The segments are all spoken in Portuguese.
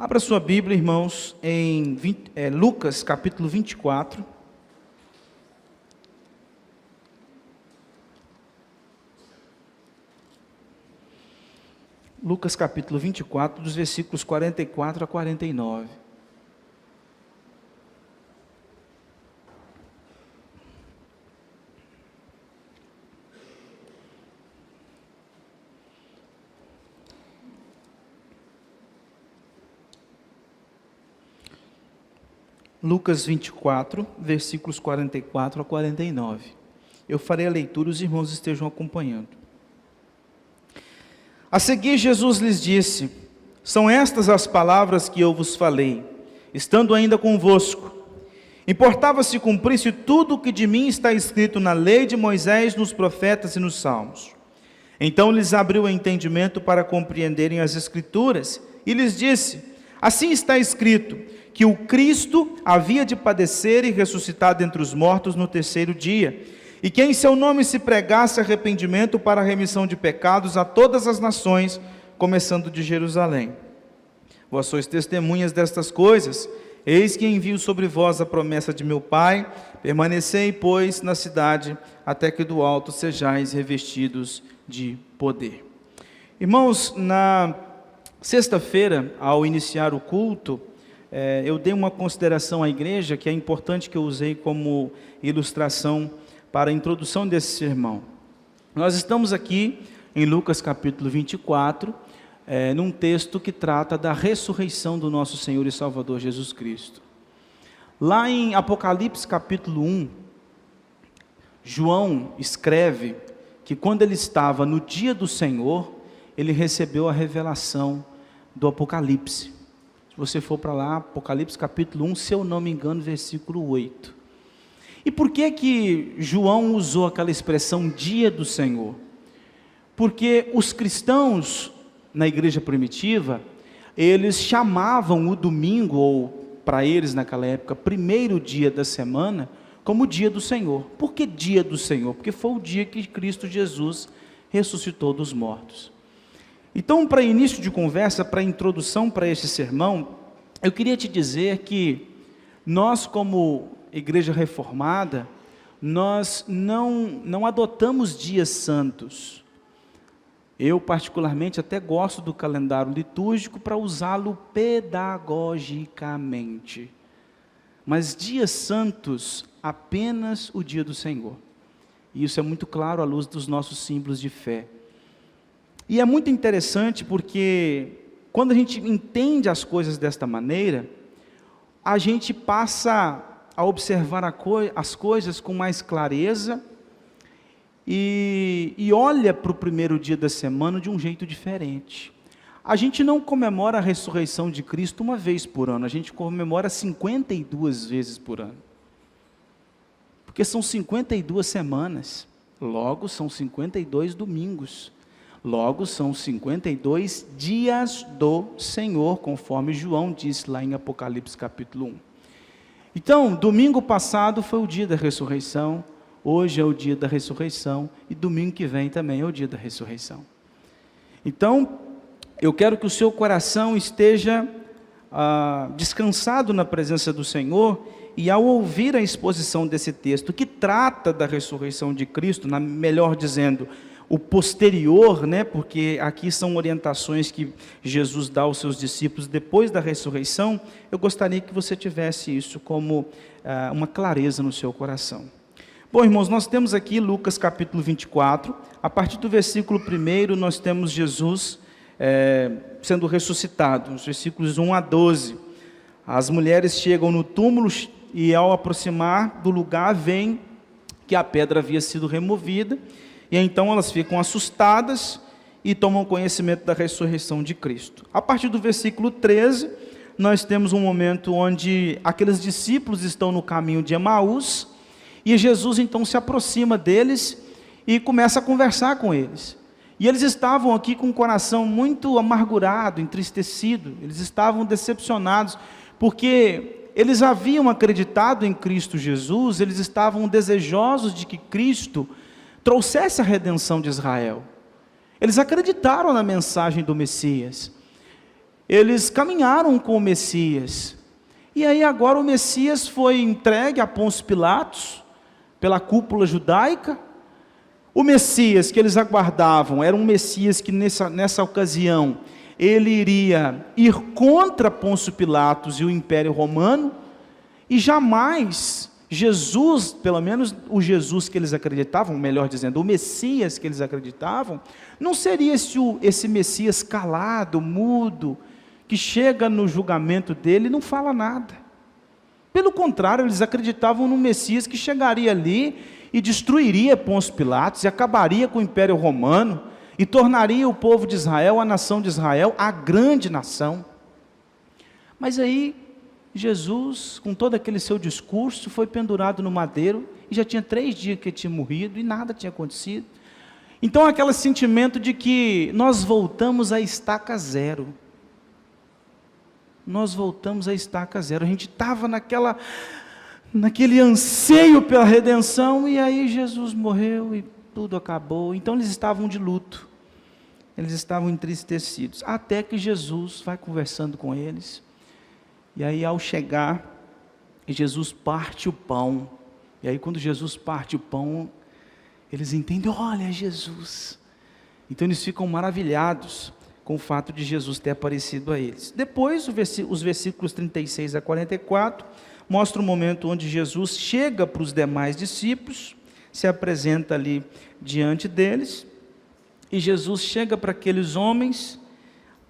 Abra sua Bíblia, irmãos, em Lucas capítulo 24. Lucas capítulo 24, dos versículos 44 a 49. Lucas 24, versículos 44 a 49. Eu farei a leitura, os irmãos estejam acompanhando. A seguir, Jesus lhes disse: são estas as palavras que eu vos falei, estando ainda convosco. Importava se cumprisse tudo o que de mim está escrito na lei de Moisés, nos profetas e nos salmos. Então lhes abriu o entendimento para compreenderem as Escrituras, e lhes disse: assim está escrito, que o Cristo havia de padecer e ressuscitar dentre os mortos no terceiro dia, e que em seu nome se pregasse arrependimento para a remissão de pecados a todas as nações, começando de Jerusalém. Vós sois testemunhas destas coisas. Eis que envio sobre vós a promessa de meu Pai. Permanecei, pois, na cidade, até que do alto sejais revestidos de poder. Irmãos, na sexta-feira, ao iniciar o culto, eu dei uma consideração à igreja que é importante, que eu usei como ilustração para a introdução desse sermão. Nós estamos aqui em Lucas capítulo 24, num texto que trata da ressurreição do nosso Senhor e Salvador Jesus Cristo. Lá em Apocalipse capítulo 1, João escreve que quando ele estava no dia do Senhor, ele recebeu a revelação do Apocalipse. Se você for para lá, Apocalipse capítulo 1, se eu não me engano, versículo 8. E por que João usou aquela expressão dia do Senhor? Porque os cristãos na igreja primitiva, eles chamavam o domingo, ou para eles naquela época, primeiro dia da semana, como dia do Senhor. Por que dia do Senhor? Porque foi o dia que Cristo Jesus ressuscitou dos mortos. Então, para início de conversa, para introdução para este sermão, eu queria te dizer que nós, como igreja reformada, nós não adotamos dias santos. Eu, particularmente, até gosto do calendário litúrgico para usá-lo pedagogicamente. Mas dias santos, apenas o dia do Senhor. E isso é muito claro à luz dos nossos símbolos de fé. E é muito interessante porque, quando a gente entende as coisas desta maneira, a gente passa a observar as coisas com mais clareza e olha para o primeiro dia da semana de um jeito diferente. A gente não comemora a ressurreição de Cristo uma vez por ano, a gente comemora 52 vezes por ano. Porque são 52 semanas, logo são 52 domingos. Logo, são 52 dias do Senhor, conforme João disse lá em Apocalipse capítulo 1. Então, domingo passado foi o dia da ressurreição, hoje é o dia da ressurreição, e domingo que vem também é o dia da ressurreição. Então, eu quero que o seu coração esteja descansado na presença do Senhor, e ao ouvir a exposição desse texto, que trata da ressurreição de Cristo, melhor dizendo, o posterior, porque aqui são orientações que Jesus dá aos seus discípulos depois da ressurreição, eu gostaria que você tivesse isso como uma clareza no seu coração. Bom, irmãos, nós temos aqui Lucas capítulo 24, a partir do versículo 1, nós temos Jesus sendo ressuscitado, nos versículos 1 a 12. As mulheres chegam no túmulo e, ao aproximar do lugar, veem que a pedra havia sido removida, e então elas ficam assustadas e tomam conhecimento da ressurreição de Cristo. A partir do versículo 13, nós temos um momento onde aqueles discípulos estão no caminho de Emaús, e Jesus então se aproxima deles e começa a conversar com eles. E eles estavam aqui com o coração muito amargurado, entristecido, eles estavam decepcionados, porque eles haviam acreditado em Cristo Jesus, eles estavam desejosos de que Cristo trouxesse a redenção de Israel. Eles acreditaram na mensagem do Messias. eles caminharam com o Messias. E aí agora o Messias foi entregue a Pôncio Pilatos, pela cúpula judaica. O Messias que eles aguardavam era um Messias que nessa ocasião, ele iria ir contra Pôncio Pilatos e o Império Romano, e jamais Jesus, pelo menos o Jesus que eles acreditavam, melhor dizendo, o Messias que eles acreditavam, não seria esse Messias calado, mudo, que chega no julgamento dele e não fala nada. Pelo contrário, eles acreditavam no Messias que chegaria ali e destruiria Pôncio Pilatos, e acabaria com o Império Romano, e tornaria o povo de Israel, a nação de Israel, a grande nação. Mas aí, Jesus, com todo aquele seu discurso, foi pendurado no madeiro, e já tinha 3 dias que ele tinha morrido, e nada tinha acontecido. Então, aquele sentimento de que nós voltamos à estaca zero. Nós voltamos à estaca zero. A gente estava naquele anseio pela redenção, e aí Jesus morreu, e tudo acabou. Então, eles estavam de luto. Eles estavam entristecidos, até que Jesus vai conversando com eles, e aí ao chegar, Jesus parte o pão, e aí quando Jesus parte o pão, eles entendem, olha, é Jesus. Então eles ficam maravilhados com o fato de Jesus ter aparecido a eles. Depois, os versículos 36 a 44, mostra o momento onde Jesus chega para os demais discípulos, se apresenta ali diante deles, e Jesus chega para aqueles homens,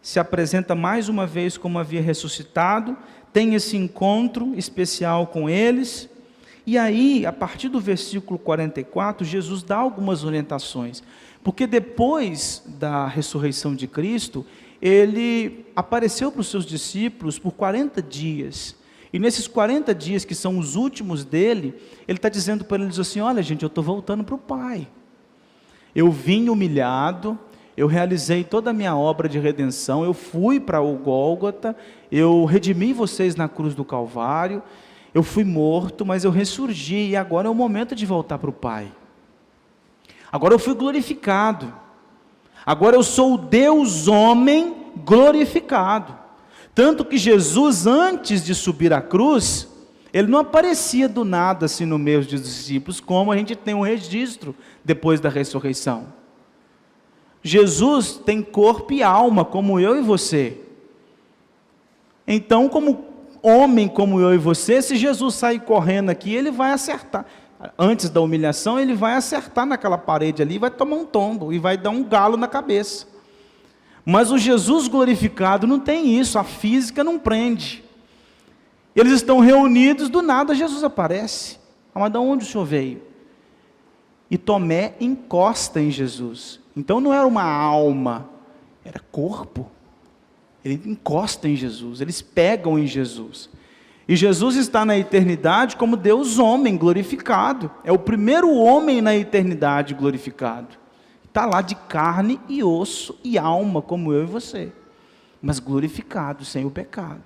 se apresenta mais uma vez como havia ressuscitado, tem esse encontro especial com eles, e aí, a partir do versículo 44, Jesus dá algumas orientações, porque depois da ressurreição de Cristo, ele apareceu para os seus discípulos por 40 dias, e nesses 40 dias, que são os últimos dele, ele está dizendo para eles assim, olha gente, eu estou voltando para o Pai. Eu vim humilhado, eu realizei toda a minha obra de redenção, eu fui para o Gólgota, eu redimi vocês na cruz do Calvário, eu fui morto, mas eu ressurgi, e agora é o momento de voltar para o Pai. Agora eu fui glorificado, agora eu sou o Deus homem glorificado. Tanto que Jesus, antes de subir à cruz, ele não aparecia do nada assim no meio dos discípulos, como a gente tem um registro depois da ressurreição. Jesus tem corpo e alma, como eu e você. Então, como homem como eu e você, se Jesus sair correndo aqui, ele vai acertar. Antes da humilhação, ele vai acertar naquela parede ali, vai tomar um tombo, e vai dar um galo na cabeça. Mas o Jesus glorificado não tem isso, a física não prende. Eles estão reunidos, do nada Jesus aparece. Mas de onde o Senhor veio? E Tomé encosta em Jesus. Então não era uma alma, era corpo. Ele encosta em Jesus, eles pegam em Jesus. E Jesus está na eternidade como Deus homem glorificado. É o primeiro homem na eternidade glorificado. Está lá de carne e osso e alma, como eu e você. Mas glorificado, sem o pecado.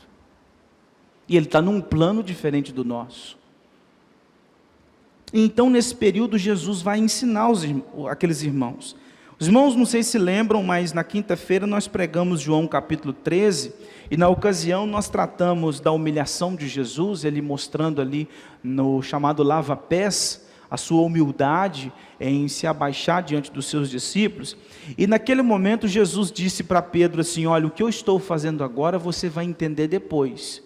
E ele está num plano diferente do nosso. Então, nesse período, Jesus vai ensinar aqueles irmãos. Os irmãos, não sei se lembram, mas na quinta-feira nós pregamos João capítulo 13, e na ocasião nós tratamos da humilhação de Jesus, ele mostrando ali no chamado lava-pés, a sua humildade em se abaixar diante dos seus discípulos. E naquele momento Jesus disse para Pedro assim, olha, o que eu estou fazendo agora você vai entender depois.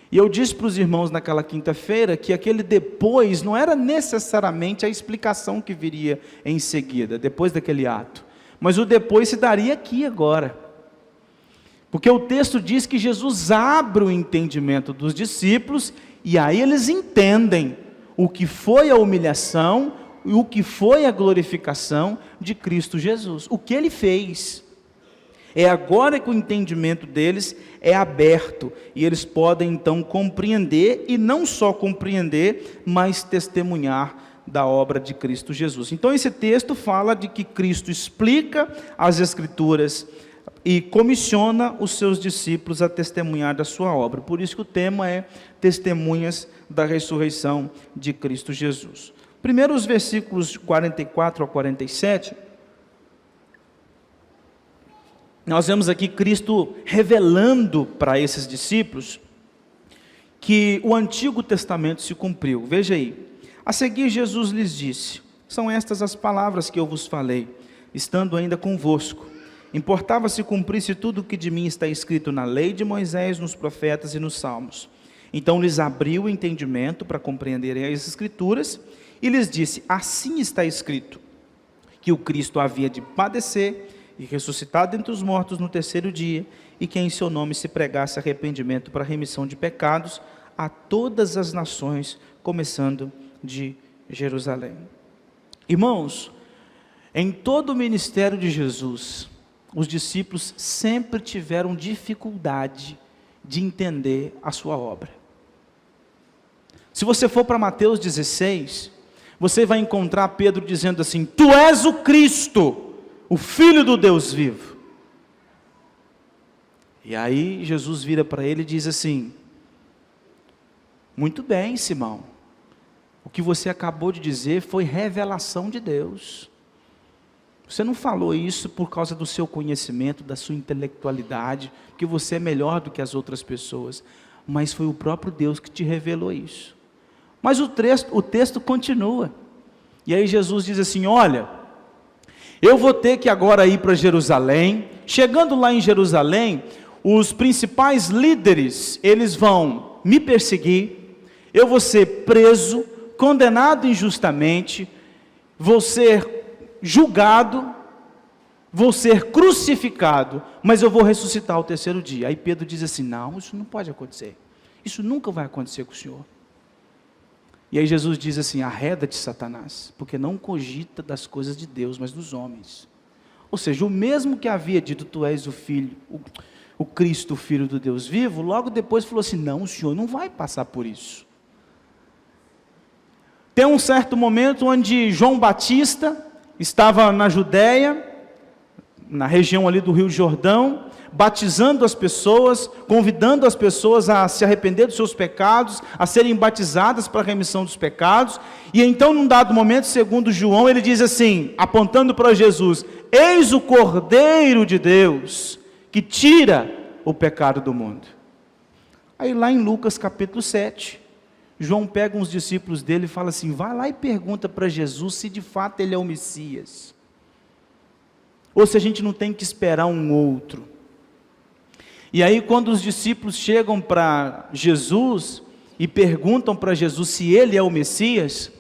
E eu disse para os irmãos naquela quinta-feira que aquele depois não era necessariamente a explicação que viria em seguida, depois daquele ato. Mas o depois se daria aqui agora. Porque o texto diz que Jesus abre o entendimento dos discípulos e aí eles entendem o que foi a humilhação e o que foi a glorificação de Cristo Jesus. O que ele fez. É agora que o entendimento deles é aberto, e eles podem então compreender, e não só compreender, mas testemunhar da obra de Cristo Jesus. Então esse texto fala de que Cristo explica as Escrituras e comissiona os seus discípulos a testemunhar da sua obra. Por isso que o tema é testemunhas da ressurreição de Cristo Jesus. Primeiro os versículos 44 a 47... nós vemos aqui Cristo revelando para esses discípulos que o Antigo Testamento se cumpriu. Veja aí, a seguir Jesus lhes disse: são estas as palavras que eu vos falei, estando ainda convosco. Importava se cumprisse tudo o que de mim está escrito na lei de Moisés, nos profetas e nos salmos. Então lhes abriu o entendimento para compreenderem as Escrituras, e lhes disse: assim está escrito, que o Cristo havia de padecer e ressuscitar dentre os mortos no terceiro dia, e que em seu nome se pregasse arrependimento para remissão de pecados a todas as nações, começando de Jerusalém. Irmãos, em todo o ministério de Jesus, os discípulos sempre tiveram dificuldade de entender a sua obra. Se você for para Mateus 16, você vai encontrar Pedro dizendo assim: tu és o Cristo, o Filho do Deus vivo. E aí Jesus vira para ele e diz assim: muito bem, Simão, o que você acabou de dizer foi revelação de Deus. Você não falou isso por causa do seu conhecimento, da sua intelectualidade, que você é melhor do que as outras pessoas, mas foi o próprio Deus que te revelou isso. Mas o texto continua, e aí Jesus diz assim: olha, eu vou ter que agora ir para Jerusalém. Chegando lá em Jerusalém, os principais líderes, eles vão me perseguir, eu vou ser preso, condenado injustamente, vou ser julgado, vou ser crucificado, mas eu vou ressuscitar ao terceiro dia. Aí Pedro diz assim: não, isso não pode acontecer, isso nunca vai acontecer com o Senhor. E aí Jesus diz assim: arreda-te, Satanás, porque não cogita das coisas de Deus, mas dos homens. Ou seja, o mesmo que havia dito, tu és o Filho, o Cristo, o Filho do Deus vivo, logo depois falou assim: não, o Senhor não vai passar por isso. Tem um certo momento onde João Batista estava na Judéia, na região ali do Rio Jordão, batizando as pessoas, convidando as pessoas a se arrepender dos seus pecados, a serem batizadas para a remissão dos pecados. E então, num dado momento, segundo João, ele diz assim, apontando para Jesus: eis o Cordeiro de Deus, que tira o pecado do mundo. Aí lá em Lucas capítulo 7, João pega uns discípulos dele e fala assim: vai lá e pergunta para Jesus se de fato ele é o Messias, ou se a gente não tem que esperar um outro. E aí quando os discípulos chegam para Jesus e perguntam para Jesus se ele é o Messias,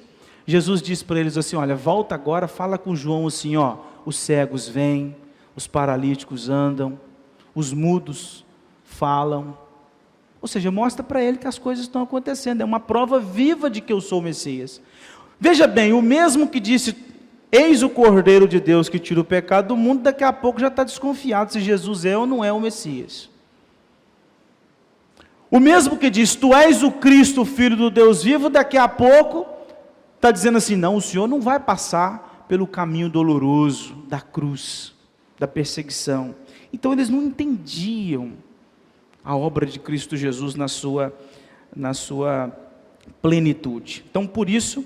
Jesus diz para eles assim: olha, volta agora, fala com João assim, ó, os cegos vêm, os paralíticos andam, os mudos falam. Ou seja, mostra para ele que as coisas estão acontecendo, é uma prova viva de que eu sou o Messias. Veja bem, o mesmo que disse: eis o Cordeiro de Deus que tira o pecado do mundo, daqui a pouco já está desconfiado se Jesus é ou não é o Messias. O mesmo que diz: tu és o Cristo, o Filho do Deus vivo, daqui a pouco está dizendo assim: não, o Senhor não vai passar pelo caminho doloroso da cruz, da perseguição. Então eles não entendiam a obra de Cristo Jesus na sua plenitude. Então por isso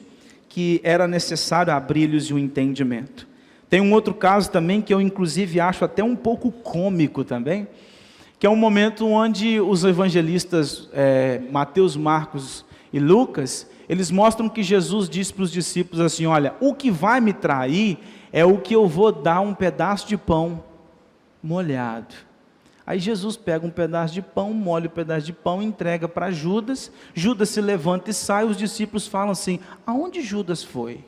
que era necessário abrir-lhes o entendimento. Tem um outro caso também que eu inclusive acho até um pouco cômico também, que é um momento onde os evangelistas Mateus, Marcos e Lucas, eles mostram que Jesus disse para os discípulos assim: olha, o que vai me trair é o que eu vou dar um pedaço de pão molhado. Aí Jesus pega um pedaço de pão, molha o pedaço de pão e entrega para Judas. Judas se levanta e sai. Os discípulos falam assim: aonde Judas foi?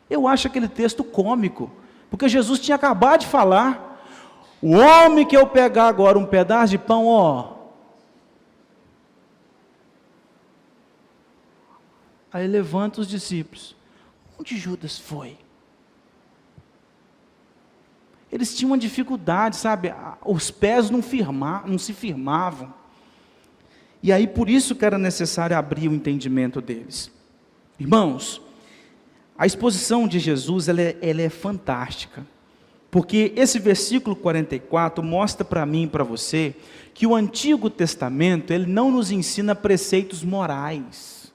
Eu acho aquele texto cômico, porque Jesus tinha acabado de falar: o homem que eu pegar agora um pedaço de pão, ó. Aí levanta os discípulos: onde Judas foi? Eles tinham uma dificuldade, sabe? Os pés não se firmavam. E aí por isso que era necessário abrir o entendimento deles. Irmãos, a exposição de Jesus ela é fantástica. Porque esse versículo 44 mostra para mim e para você que o Antigo Testamento ele não nos ensina preceitos morais.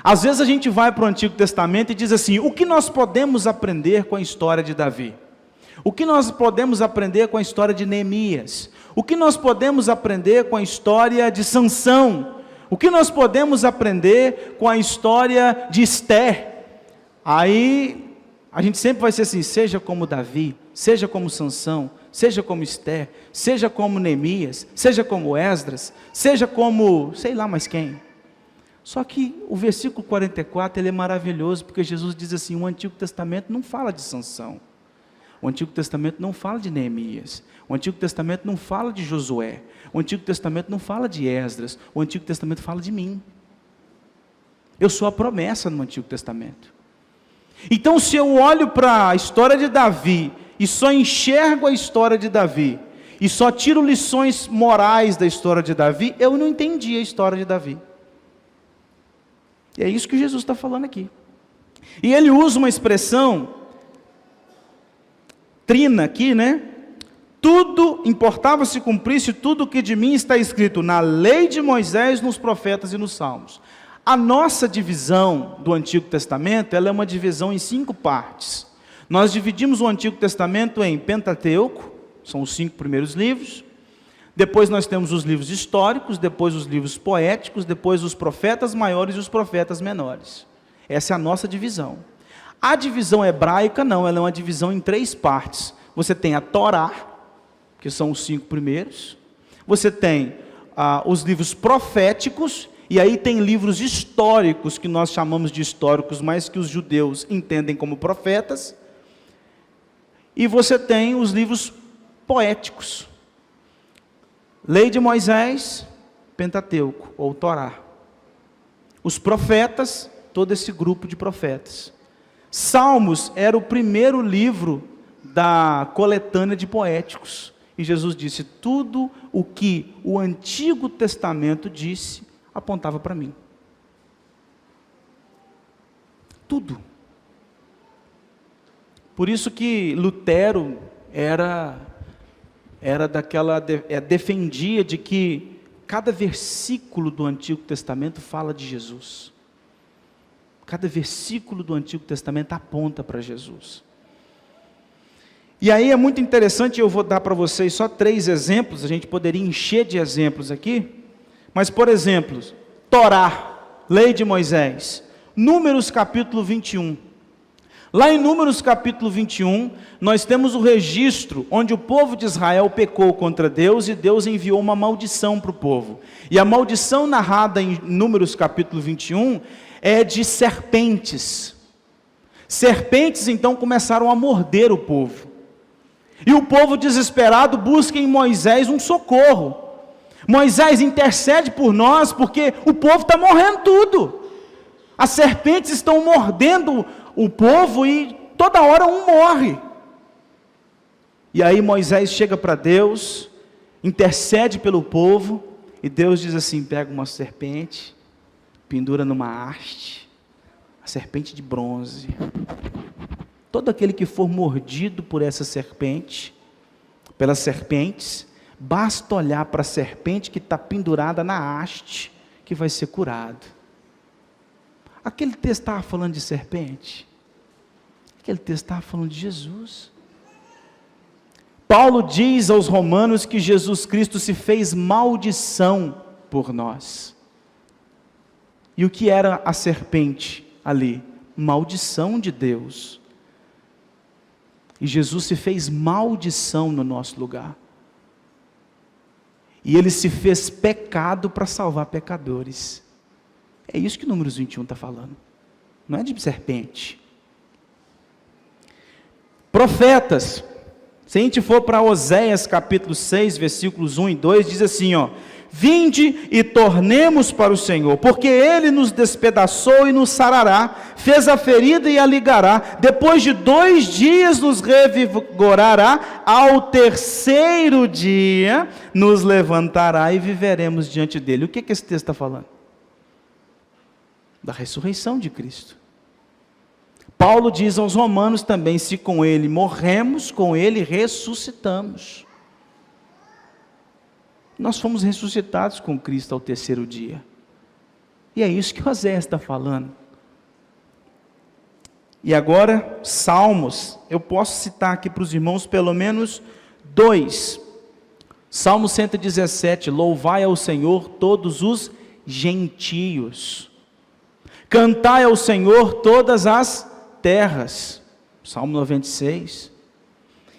Às vezes a gente vai para o Antigo Testamento e diz assim: o que nós podemos aprender com a história de Davi? O que nós podemos aprender com a história de Neemias? O que nós podemos aprender com a história de Sansão? O que nós podemos aprender com a história de Esther? Aí, a gente sempre vai ser assim, seja como Davi, seja como Sansão, seja como Esther, seja como Neemias, seja como Esdras, seja como, sei lá mais quem. Só que o versículo 44, ele é maravilhoso, porque Jesus diz assim, o Antigo Testamento não fala de Sansão. O Antigo Testamento não fala de Neemias. O Antigo Testamento não fala de Josué. O Antigo Testamento não fala de Esdras. O Antigo Testamento fala de mim. Eu sou a promessa no Antigo Testamento. Então, se eu olho para a história de Davi e só enxergo a história de Davi e só tiro lições morais da história de Davi, eu não entendi a história de Davi. E é isso que Jesus está falando aqui. E ele usa uma expressão trina aqui, né? Tudo, importava se cumprisse tudo o que de mim está escrito na lei de Moisés, nos profetas e nos salmos. A nossa divisão do Antigo Testamento, ela é uma divisão em 5 partes. Nós dividimos o Antigo Testamento em Pentateuco, são os 5 primeiros livros. Depois nós temos os livros históricos, depois os livros poéticos, depois os profetas maiores e os profetas menores. Essa é a nossa divisão. A divisão hebraica não, ela é uma divisão em 3 partes. Você tem a Torá, que são os 5 primeiros. Você tem os livros proféticos, e aí tem livros históricos, que nós chamamos de históricos, mas que os judeus entendem como profetas. E você tem os livros poéticos. Lei de Moisés, Pentateuco, ou Torá. Os profetas, todo esse grupo de profetas. Salmos era o primeiro livro da coletânea de poéticos. E Jesus disse, tudo o que o Antigo Testamento disse, apontava para mim. Tudo. Por isso que Lutero defendia de que cada versículo do Antigo Testamento fala de Jesus. Cada versículo do Antigo Testamento aponta para Jesus. E aí é muito interessante, eu vou dar para vocês só 3 exemplos, a gente poderia encher de exemplos aqui, mas por exemplo, Torá, lei de Moisés, Números capítulo 21. Lá em Números capítulo 21, nós temos o registro onde o povo de Israel pecou contra Deus e Deus enviou uma maldição para o povo. E a maldição narrada em Números capítulo 21 é de serpentes. Serpentes então começaram a morder o povo. E o povo desesperado busca em Moisés um socorro. Moisés, intercede por nós, porque o povo está morrendo tudo. As serpentes estão mordendo o povo e toda hora um morre. E aí Moisés chega para Deus, intercede pelo povo, e Deus diz assim, pega uma serpente, pendura numa haste, a serpente de bronze. Todo aquele que for mordido por essa serpente, pelas serpentes, basta olhar para a serpente que está pendurada na haste, que vai ser curado. Aquele texto estava falando de serpente? Aquele texto estava falando de Jesus. Paulo diz aos romanos que Jesus Cristo se fez maldição por nós. E o que era a serpente ali? Maldição de Deus. E Jesus se fez maldição no nosso lugar. E ele se fez pecado para salvar pecadores. É isso que Números 21 está falando. Não é de serpente. Profetas. Se a gente for para Oséias capítulo 6, versículos 1 e 2, diz assim, ó: vinde e tornemos para o Senhor, porque Ele nos despedaçou e nos sarará, fez a ferida e a ligará, depois de 2 dias nos revigorará, ao 3º dia nos levantará e viveremos diante dEle. O que esse texto está falando? Da ressurreição de Cristo. Paulo diz aos romanos também, se com Ele morremos, com Ele ressuscitamos. Nós fomos ressuscitados com Cristo ao 3º dia. E é isso que Oséias está falando. E agora, Salmos. Eu posso citar aqui para os irmãos pelo menos 2. Salmo 117, louvai ao Senhor todos os gentios. Cantai ao Senhor todas as terras. Salmo 96.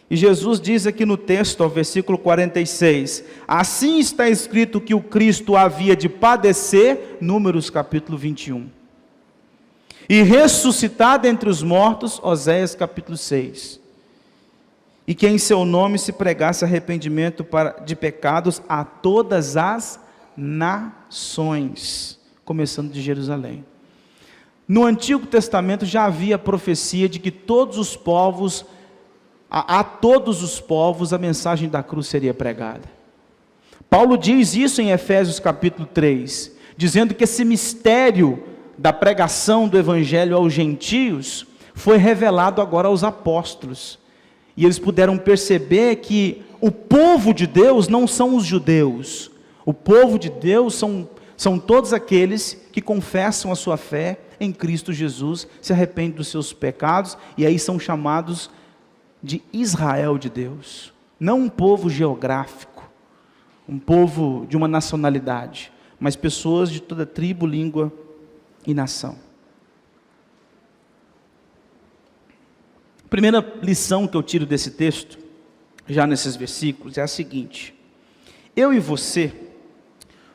E Jesus diz aqui no texto, ao versículo 46, assim está escrito que o Cristo havia de padecer, Números capítulo 21. E ressuscitar dentre os mortos, Oséias capítulo 6. E que em seu nome se pregasse arrependimento de pecados a todas as nações, começando de Jerusalém. No Antigo Testamento já havia a profecia de que todos os povos, a todos os povos a mensagem da cruz seria pregada. Paulo diz isso em Efésios capítulo 3, dizendo que esse mistério da pregação do evangelho aos gentios foi revelado agora aos apóstolos. E eles puderam perceber que o povo de Deus não são os judeus. O povo de Deus são todos aqueles que confessam a sua fé em Cristo Jesus, se arrependem dos seus pecados, e aí são chamados de Israel de Deus. Não um povo geográfico, um povo de uma nacionalidade, mas pessoas de toda tribo, língua e nação. A primeira lição que eu tiro desse texto, já nesses versículos, é a seguinte: eu e você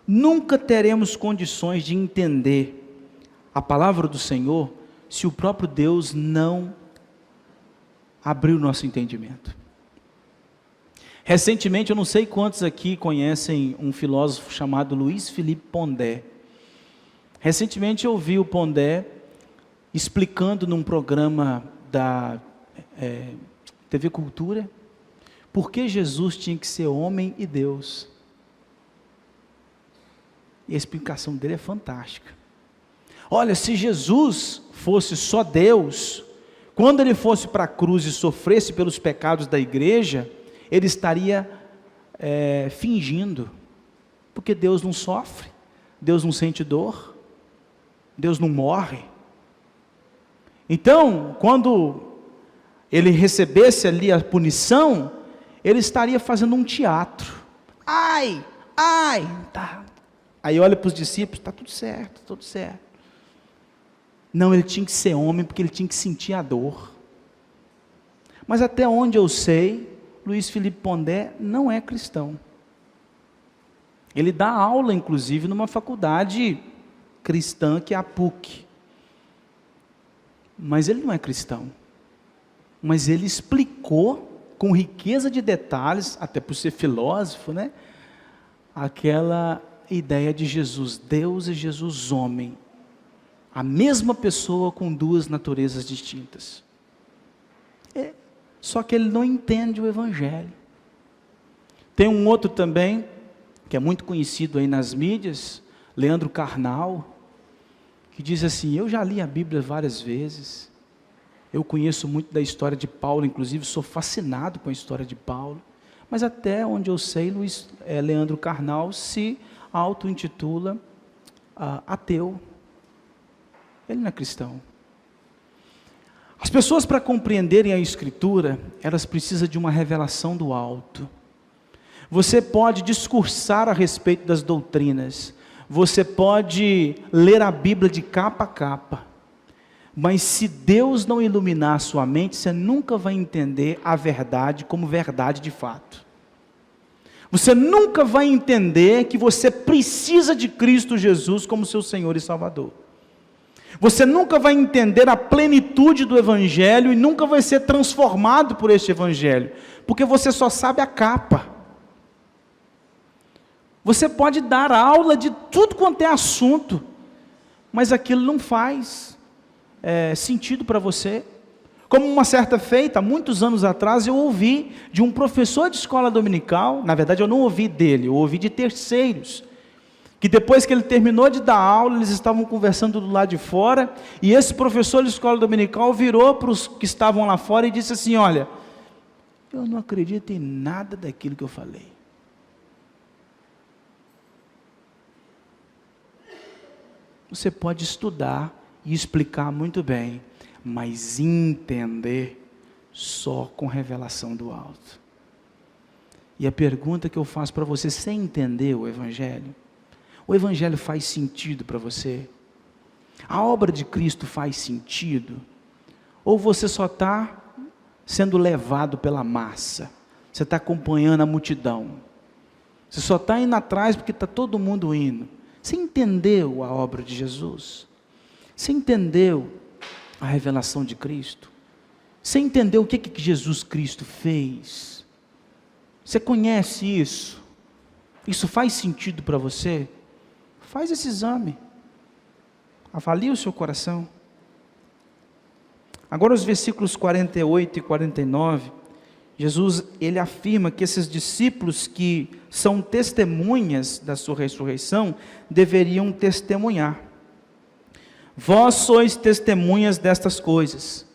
nunca teremos condições de entender a palavra do Senhor se o próprio Deus não abrir o nosso entendimento. Recentemente, eu não sei quantos aqui conhecem um filósofo chamado Luiz Felipe Pondé. Recentemente eu ouvi o Pondé explicando num programa da TV Cultura por que Jesus tinha que ser homem e Deus. E a explicação dele é fantástica. Olha, se Jesus fosse só Deus, quando ele fosse para a cruz e sofresse pelos pecados da igreja, ele estaria fingindo, porque Deus não sofre, Deus não sente dor, Deus não morre. Então, quando ele recebesse ali a punição, ele estaria fazendo um teatro. Ai, tá. Aí olha para os discípulos, está tudo certo, tudo certo. Não, ele tinha que ser homem, porque ele tinha que sentir a dor. Mas até onde eu sei, Luiz Felipe Pondé não é cristão. Ele dá aula, inclusive, numa faculdade cristã, que é a PUC. Mas ele não é cristão. Mas ele explicou, com riqueza de detalhes, até por ser filósofo, né? Aquela ideia de Jesus, Deus e Jesus homem. A mesma pessoa com duas naturezas distintas. Só que ele não entende o evangelho. Tem um outro também, que é muito conhecido aí nas mídias, Leandro Carnal, que diz assim: eu já li a Bíblia várias vezes, eu conheço muito da história de Paulo, inclusive sou fascinado com a história de Paulo, mas até onde eu sei, Leandro Carnal se auto-intitula ateu. Ele não é cristão. As pessoas, para compreenderem a Escritura, elas precisam de uma revelação do alto. Você pode discursar a respeito das doutrinas, você pode ler a Bíblia de capa a capa, mas se Deus não iluminar a sua mente, você nunca vai entender a verdade como verdade de fato. Você nunca vai entender que você precisa de Cristo Jesus como seu Senhor e Salvador. Você nunca vai entender a plenitude do Evangelho e nunca vai ser transformado por este Evangelho, porque você só sabe a capa. Você pode dar aula de tudo quanto é assunto, mas aquilo não faz sentido para você. Como uma certa feita, há muitos anos atrás, eu ouvi de um professor de escola dominical, na verdade eu não ouvi dele, eu ouvi de terceiros, que depois que ele terminou de dar aula, eles estavam conversando do lado de fora, e esse professor de escola dominical virou para os que estavam lá fora e disse assim: olha, eu não acredito em nada daquilo que eu falei. Você pode estudar e explicar muito bem, mas entender só com revelação do alto. E a pergunta que eu faço para você entendeu o Evangelho? O Evangelho faz sentido para você? A obra de Cristo faz sentido? Ou você só está sendo levado pela massa? Você está acompanhando a multidão? Você só está indo atrás porque está todo mundo indo? Você entendeu a obra de Jesus? Você entendeu a revelação de Cristo? Você entendeu o que Jesus Cristo fez? Você conhece isso? Isso faz sentido para você? Faz esse exame. Avalie o seu coração. Agora os versículos 48 e 49, Jesus, ele afirma que esses discípulos que são testemunhas da sua ressurreição, deveriam testemunhar. Vós sois testemunhas destas coisas.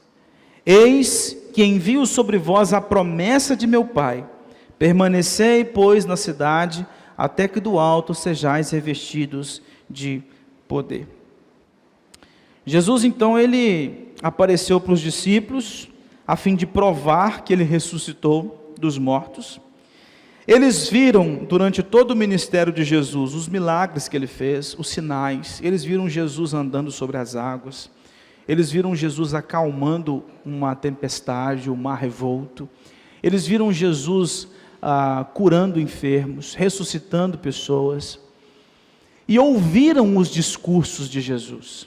Eis que envio sobre vós a promessa de meu Pai. Permanecei, pois, na cidade, até que do alto sejais revestidos de poder. Jesus, então, ele apareceu para os discípulos, a fim de provar que ele ressuscitou dos mortos. Eles viram, durante todo o ministério de Jesus, os milagres que ele fez, os sinais. Eles viram Jesus andando sobre as águas. Eles viram Jesus acalmando uma tempestade, o mar revolto. Eles viram Jesus curando enfermos, ressuscitando pessoas, e ouviram os discursos de Jesus.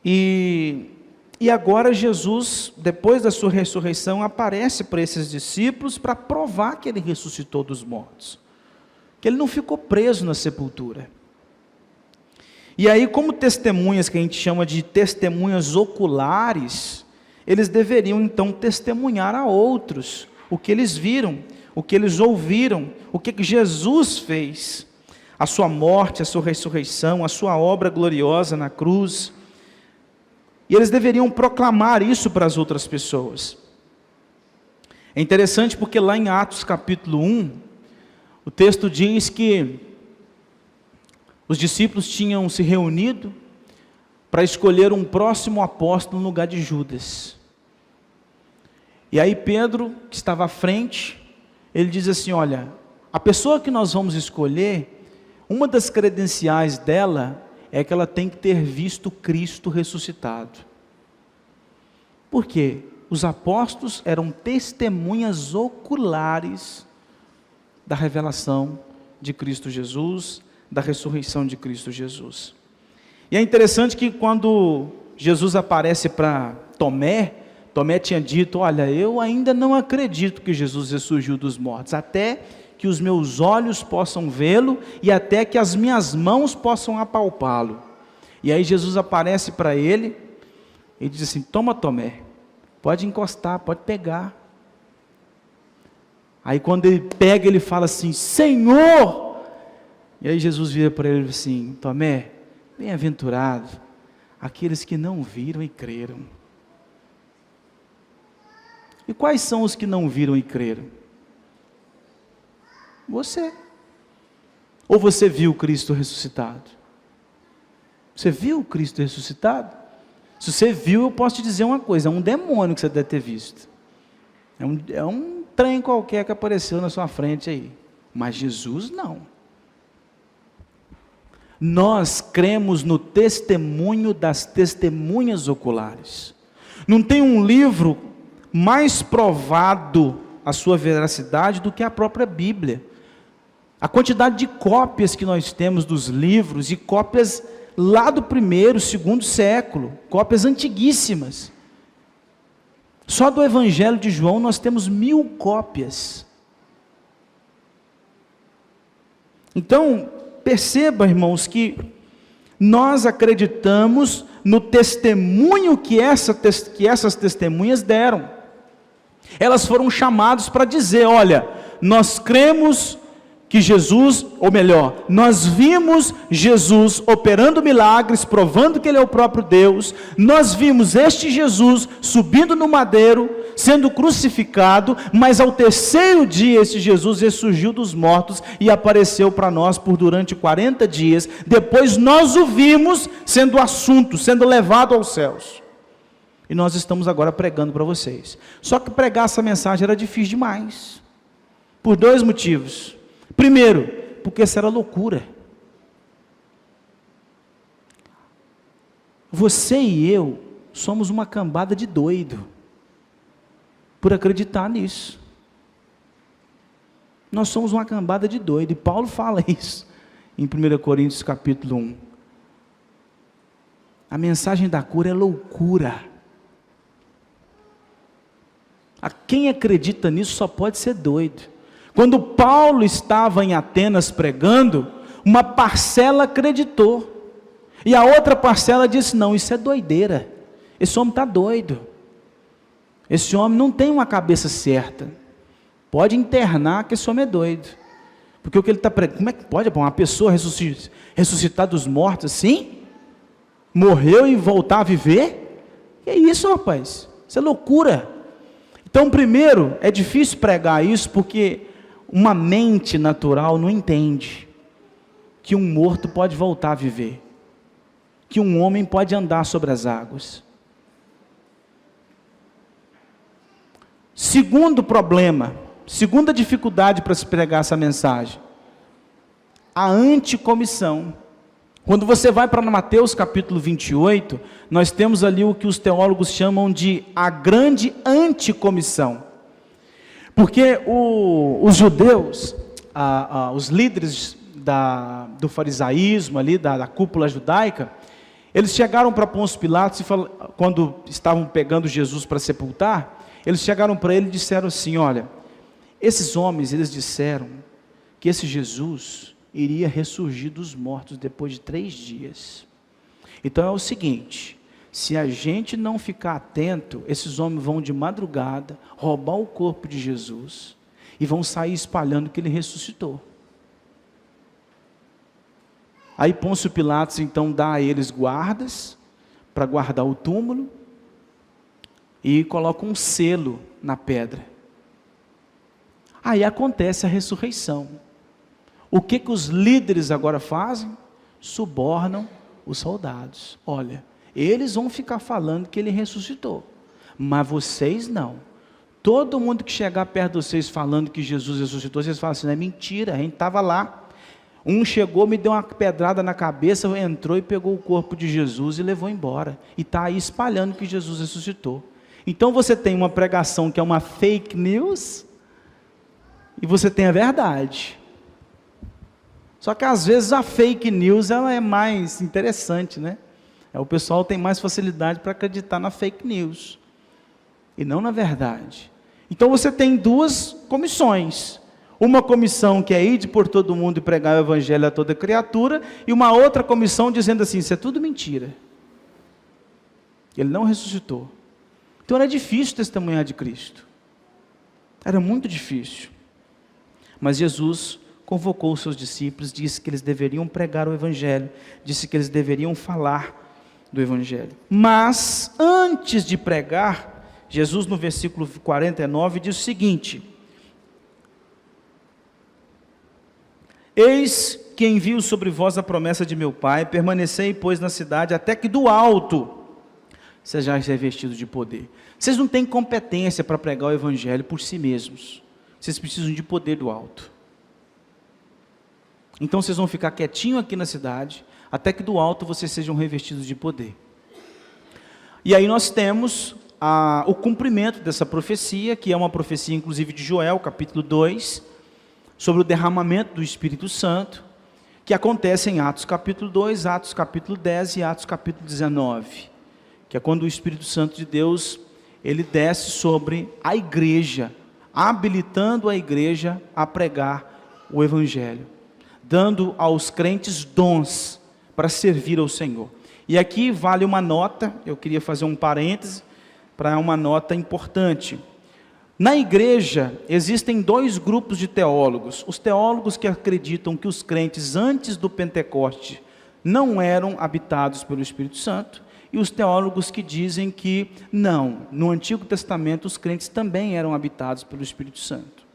E agora Jesus, depois da sua ressurreição, aparece para esses discípulos para provar que ele ressuscitou dos mortos, que ele não ficou preso na sepultura. E aí, como testemunhas, que a gente chama de testemunhas oculares, eles deveriam então testemunhar a outros o que eles viram, o que eles ouviram, o que Jesus fez, a sua morte, a sua ressurreição, a sua obra gloriosa na cruz. E eles deveriam proclamar isso para as outras pessoas. É interessante porque lá em Atos capítulo 1, o texto diz que os discípulos tinham se reunido para escolher um próximo apóstolo no lugar de Judas. E aí Pedro, que estava à frente, ele diz assim: olha, a pessoa que nós vamos escolher, uma das credenciais dela é que ela tem que ter visto Cristo ressuscitado. Por quê? Os apóstolos eram testemunhas oculares da revelação de Cristo Jesus, da ressurreição de Cristo Jesus. E é interessante que quando Jesus aparece para Tomé tinha dito: olha, eu ainda não acredito que Jesus ressurgiu dos mortos, até que os meus olhos possam vê-lo e até que as minhas mãos possam apalpá-lo. E aí Jesus aparece para ele e diz assim: toma, Tomé, pode encostar, pode pegar. Aí quando ele pega, ele fala assim: Senhor! E aí Jesus vira para ele assim: Tomé, bem-aventurado aqueles que não viram e creram. E quais são os que não viram e creram? Você. Ou você viu Cristo ressuscitado? Você viu Cristo ressuscitado? Se você viu, eu posso te dizer uma coisa: é um demônio que você deve ter visto. É um trem qualquer que apareceu na sua frente aí. Mas Jesus não. Nós cremos no testemunho das testemunhas oculares. Não tem um livro mais provado a sua veracidade do que a própria Bíblia. A quantidade de cópias que nós temos dos livros, e cópias lá do 1º, 2º século, cópias antiguíssimas. Só do Evangelho de João nós temos 1000 cópias. Então, perceba, irmãos, que nós acreditamos no testemunho que essas testemunhas deram. Elas foram chamadas para dizer: olha, nós cremos que Jesus, ou melhor, nós vimos Jesus operando milagres, provando que Ele é o próprio Deus. Nós vimos este Jesus subindo no madeiro, sendo crucificado, mas ao terceiro dia esse Jesus ressurgiu dos mortos e apareceu para nós por durante 40 dias, depois nós o vimos sendo assunto, sendo levado aos céus, e nós estamos agora pregando para vocês. Só que pregar essa mensagem era difícil demais, por dois motivos. Primeiro, porque isso era loucura. Você e eu somos uma cambada de doido por acreditar nisso. Nós somos uma cambada de doido, e Paulo fala isso em 1 Coríntios capítulo 1. A mensagem da cura é loucura. A quem acredita nisso só pode ser doido. Quando Paulo estava em Atenas pregando, uma parcela acreditou, e a outra parcela disse: não, isso é doideira, esse homem está doido, esse homem não tem uma cabeça certa, pode internar que esse homem é doido, porque o que ele está pregando, como é que pode uma pessoa ressuscitar dos mortos assim? Morreu e voltar a viver? Que é isso, rapaz? Isso é loucura. Então, primeiro, é difícil pregar isso, porque uma mente natural não entende que um morto pode voltar a viver, que um homem pode andar sobre as águas. Segundo problema, segunda dificuldade para se pregar essa mensagem, a anticomissão. Quando você vai para Mateus capítulo 28, nós temos ali o que os teólogos chamam de a grande anticomissão. Porque os judeus, os líderes do farisaísmo ali, da cúpula judaica, eles chegaram para Pôncio Pilatos, quando estavam pegando Jesus para sepultar, eles chegaram para ele e disseram assim: olha, esses homens, eles disseram que esse Jesus iria ressurgir dos mortos depois de 3 dias. Então é o seguinte, se a gente não ficar atento, esses homens vão de madrugada roubar o corpo de Jesus e vão sair espalhando que ele ressuscitou. Aí Pôncio Pilatos então dá a eles guardas para guardar o túmulo e coloca um selo na pedra. Aí acontece a ressurreição. O que os líderes agora fazem? Subornam os soldados. Olha, eles vão ficar falando que ele ressuscitou, mas vocês não. Todo mundo que chegar perto de vocês falando que Jesus ressuscitou, vocês falam assim: não é mentira, a gente estava lá. Um chegou, me deu uma pedrada na cabeça, entrou e pegou o corpo de Jesus e levou embora. E está aí espalhando que Jesus ressuscitou. Então você tem uma pregação que é uma fake news, e você tem a verdade. Só que às vezes a fake news ela é mais interessante, né? O pessoal tem mais facilidade para acreditar na fake news, e não na verdade. Então você tem 2 comissões. Uma comissão que é ir por todo mundo e pregar o evangelho a toda criatura, e uma outra comissão dizendo assim: isso é tudo mentira, ele não ressuscitou. Então era difícil testemunhar de Cristo, era muito difícil, mas Jesus convocou os seus discípulos, disse que eles deveriam pregar o evangelho, disse que eles deveriam falar do evangelho. Mas antes de pregar, Jesus no versículo 49 diz o seguinte: eis que envio sobre vós a promessa de meu Pai, permanecei, pois, na cidade, até que do alto sejais revestidos de poder. Vocês não têm competência para pregar o evangelho por si mesmos, vocês precisam de poder do alto. Então vocês vão ficar quietinhos aqui na cidade, até que do alto vocês sejam revestidos de poder. E aí nós temos o cumprimento dessa profecia, que é uma profecia inclusive de Joel, capítulo 2, sobre o derramamento do Espírito Santo, que acontece em Atos capítulo 2, Atos capítulo 10 e Atos capítulo 19, que é quando o Espírito Santo de Deus, ele desce sobre a igreja, habilitando a igreja a pregar o evangelho, dando aos crentes dons para servir ao Senhor. E aqui vale uma nota, eu queria fazer um parêntese, para uma nota importante. Na igreja, existem 2 grupos de teólogos. Os teólogos que acreditam que os crentes antes do Pentecoste não eram habitados pelo Espírito Santo, e os teólogos que dizem que não, no Antigo Testamento os crentes também eram habitados pelo Espírito Santo.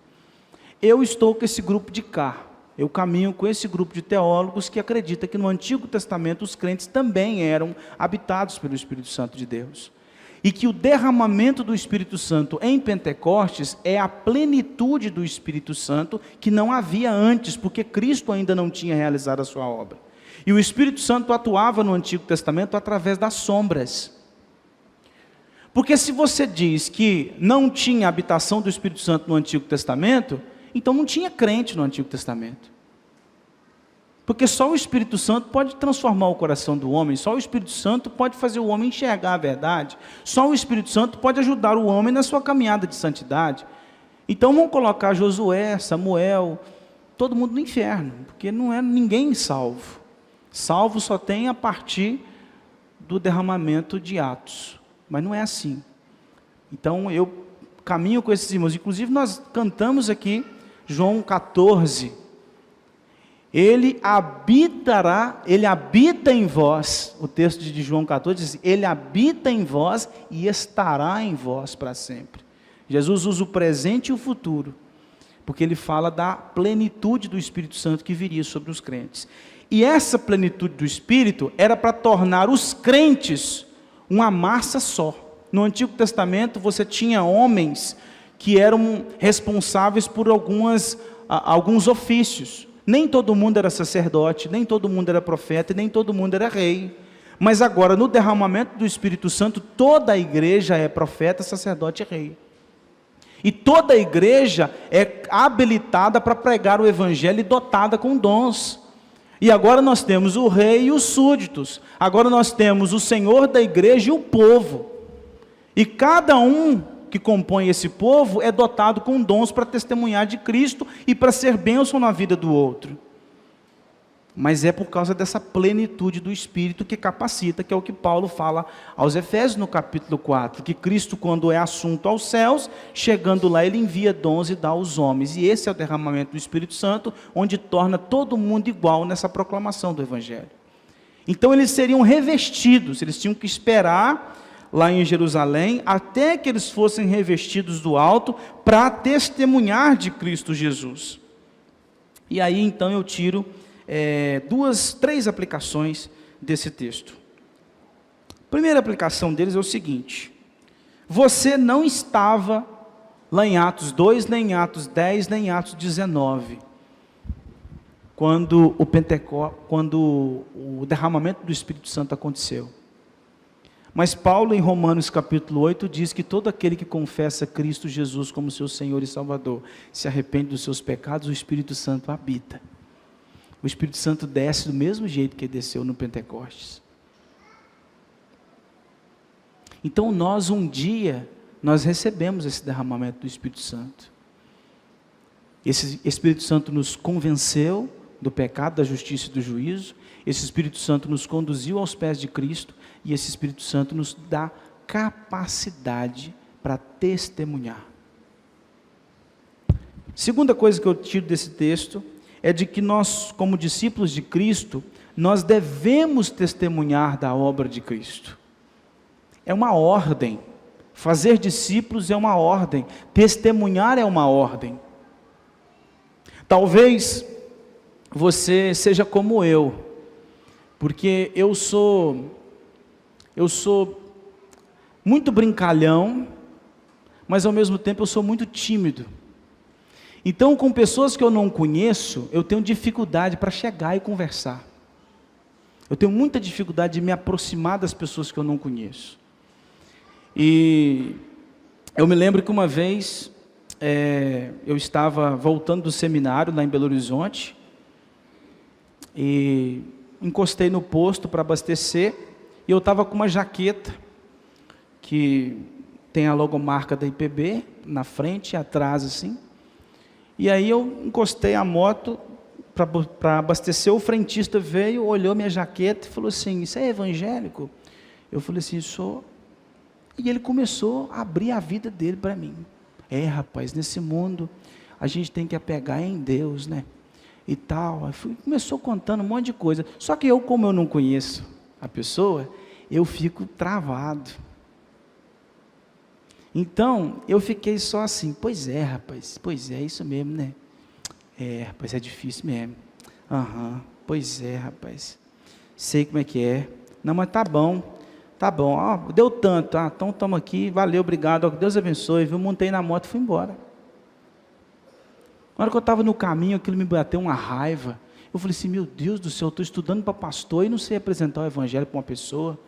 Eu estou com esse grupo de cá, eu caminho com esse grupo de teólogos que acredita que no Antigo Testamento os crentes também eram habitados pelo Espírito Santo de Deus. E que o derramamento do Espírito Santo em Pentecostes é a plenitude do Espírito Santo que não havia antes, porque Cristo ainda não tinha realizado a sua obra. E o Espírito Santo atuava no Antigo Testamento através das sombras. Porque se você diz que não tinha habitação do Espírito Santo no Antigo Testamento, então não tinha crente no Antigo Testamento. Porque só o Espírito Santo pode transformar o coração do homem, só o Espírito Santo pode fazer o homem enxergar a verdade, só o Espírito Santo pode ajudar o homem na sua caminhada de santidade. Então vamos colocar Josué, Samuel, todo mundo no inferno, porque não é ninguém salvo. Salvo só tem a partir do derramamento de Atos, mas não é assim. Então eu caminho com esses irmãos, inclusive nós cantamos aqui João 14, ele habita em vós, o texto de João 14 diz, ele habita em vós e estará em vós para sempre. Jesus usa o presente e o futuro, porque ele fala da plenitude do Espírito Santo que viria sobre os crentes. E essa plenitude do Espírito era para tornar os crentes uma massa só. No Antigo Testamento você tinha homens que eram responsáveis por alguns ofícios. Nem todo mundo era sacerdote, nem todo mundo era profeta, nem todo mundo era rei. Mas agora, no derramamento do Espírito Santo, toda a igreja é profeta, sacerdote e rei. E toda a igreja é habilitada para pregar o evangelho e dotada com dons. E agora nós temos o rei e os súditos. Agora nós temos o Senhor da igreja e o povo. E cada um que compõe esse povo é dotado com dons para testemunhar de Cristo e para ser bênção na vida do outro. Mas é por causa dessa plenitude do Espírito que capacita, que é o que Paulo fala aos Efésios no capítulo 4, que Cristo, quando é assunto aos céus, chegando lá, ele envia dons e dá aos homens. E esse é o derramamento do Espírito Santo, onde torna todo mundo igual nessa proclamação do Evangelho. Então eles seriam revestidos, eles tinham que esperar lá em Jerusalém, até que eles fossem revestidos do alto, para testemunhar de Cristo Jesus. E aí então eu tiro três aplicações desse texto. A primeira aplicação deles é o seguinte: você não estava lá em Atos 2, nem em Atos 10, nem em Atos 19, quando o derramamento do Espírito Santo aconteceu. Mas Paulo, em Romanos capítulo 8, diz que todo aquele que confessa Cristo Jesus como seu Senhor e Salvador, se arrepende dos seus pecados, o Espírito Santo habita. O Espírito Santo desce do mesmo jeito que ele desceu no Pentecostes. Então um dia, nós recebemos esse derramamento do Espírito Santo. Esse Espírito Santo nos convenceu do pecado, da justiça e do juízo. Esse Espírito Santo nos conduziu aos pés de Cristo. E esse Espírito Santo nos dá capacidade para testemunhar. Segunda coisa que eu tiro desse texto é de que nós, como discípulos de Cristo, nós devemos testemunhar da obra de Cristo. É uma ordem. Fazer discípulos é uma ordem. Testemunhar é uma ordem. Talvez você seja como eu, porque eu sou muito brincalhão, mas ao mesmo tempo eu sou muito tímido. Então, com pessoas que eu não conheço, eu tenho dificuldade para chegar e conversar. Eu tenho muita dificuldade de me aproximar das pessoas que eu não conheço. E eu me lembro que uma vez, eu estava voltando do seminário lá em Belo Horizonte, e encostei no posto para abastecer, e eu estava com uma jaqueta, que tem a logomarca da IPB, na frente e atrás assim, e aí eu encostei a moto para abastecer, o frentista veio, olhou minha jaqueta e falou assim: isso é evangélico? Eu falei assim: sou. E ele começou a abrir a vida dele para mim. Rapaz, nesse mundo a gente tem que apegar em Deus, né? E tal. Começou contando um monte de coisa. Só que eu, como eu não conheço a pessoa, eu fico travado. Então, eu fiquei só assim, pois é, rapaz, pois é, isso mesmo, né? Rapaz, é difícil mesmo. Pois é, rapaz, sei como é que é. Não, mas tá bom, deu tanto, então estamos aqui, valeu, obrigado, Deus abençoe, viu? Montei na moto e fui embora. Na hora que eu estava no caminho, aquilo me bateu uma raiva. Eu falei assim, meu Deus do céu, eu estou estudando para pastor e não sei apresentar o evangelho para uma pessoa.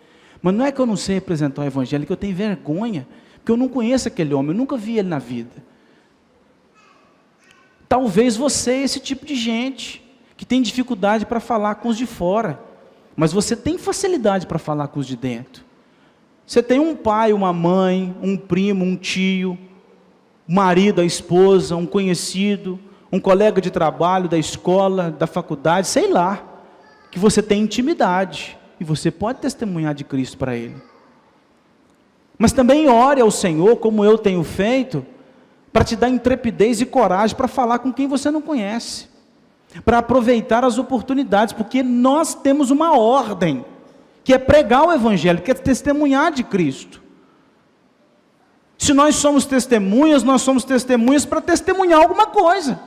Mas não é que eu não sei apresentar o evangelho, é que eu tenho vergonha, porque eu não conheço aquele homem, eu nunca vi ele na vida. Talvez você é esse tipo de gente, que tem dificuldade para falar com os de fora, mas você tem facilidade para falar com os de dentro. Você tem um pai, uma mãe, um primo, um tio, um marido, a esposa, um conhecido, um colega de trabalho, da escola, da faculdade, sei lá, que você tem intimidade, e você pode testemunhar de Cristo para ele. Mas também ore ao Senhor, como eu tenho feito, para te dar intrepidez e coragem para falar com quem você não conhece, para aproveitar as oportunidades, porque nós temos uma ordem, que é pregar o evangelho, que é testemunhar de Cristo. Se nós somos testemunhas para testemunhar alguma coisa.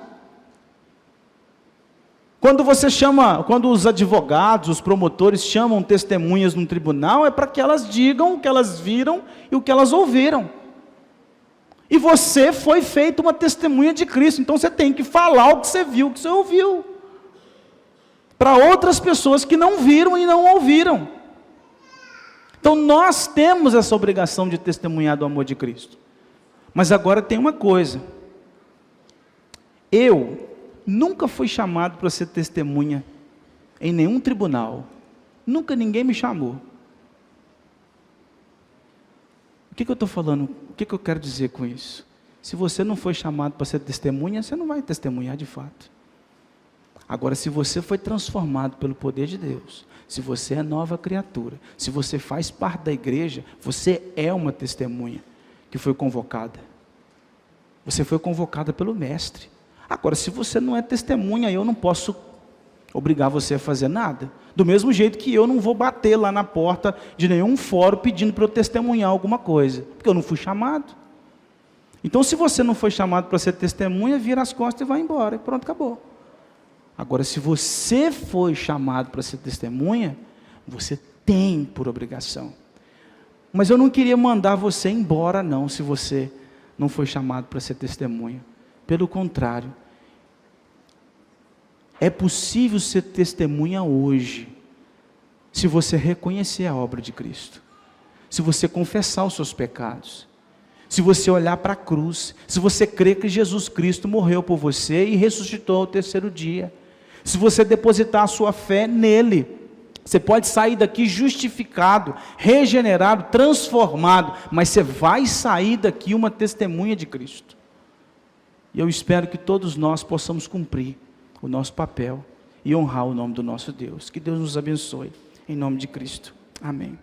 Quando os advogados, os promotores chamam testemunhas num tribunal, é para que elas digam o que elas viram e o que elas ouviram. E você foi feito uma testemunha de Cristo, então você tem que falar o que você viu, o que você ouviu, para outras pessoas que não viram e não ouviram. Então nós temos essa obrigação de testemunhar do amor de Cristo. Mas agora tem uma coisa, eu nunca fui chamado para ser testemunha em nenhum tribunal, nunca ninguém me chamou. O que eu estou falando? O que eu quero dizer com isso? Se você não foi chamado para ser testemunha, você não vai testemunhar de fato. Agora, se você foi transformado pelo poder de Deus, se você é nova criatura, se você faz parte da igreja, você é uma testemunha que foi convocada. Você foi convocada pelo mestre. Agora, se você não é testemunha, eu não posso obrigar você a fazer nada. Do mesmo jeito que eu não vou bater lá na porta de nenhum fórum pedindo para eu testemunhar alguma coisa, porque eu não fui chamado. Então, se você não foi chamado para ser testemunha, vira as costas e vai embora, e pronto, acabou. Agora, se você foi chamado para ser testemunha, você tem por obrigação. Mas eu não queria mandar você embora não, se você não foi chamado para ser testemunha. Pelo contrário, é possível ser testemunha hoje, se você reconhecer a obra de Cristo, se você confessar os seus pecados, se você olhar para a cruz, se você crer que Jesus Cristo morreu por você e ressuscitou ao terceiro dia, se você depositar a sua fé nele, você pode sair daqui justificado, regenerado, transformado, mas você vai sair daqui uma testemunha de Cristo. E eu espero que todos nós possamos cumprir o nosso papel e honrar o nome do nosso Deus. Que Deus nos abençoe, em nome de Cristo. Amém.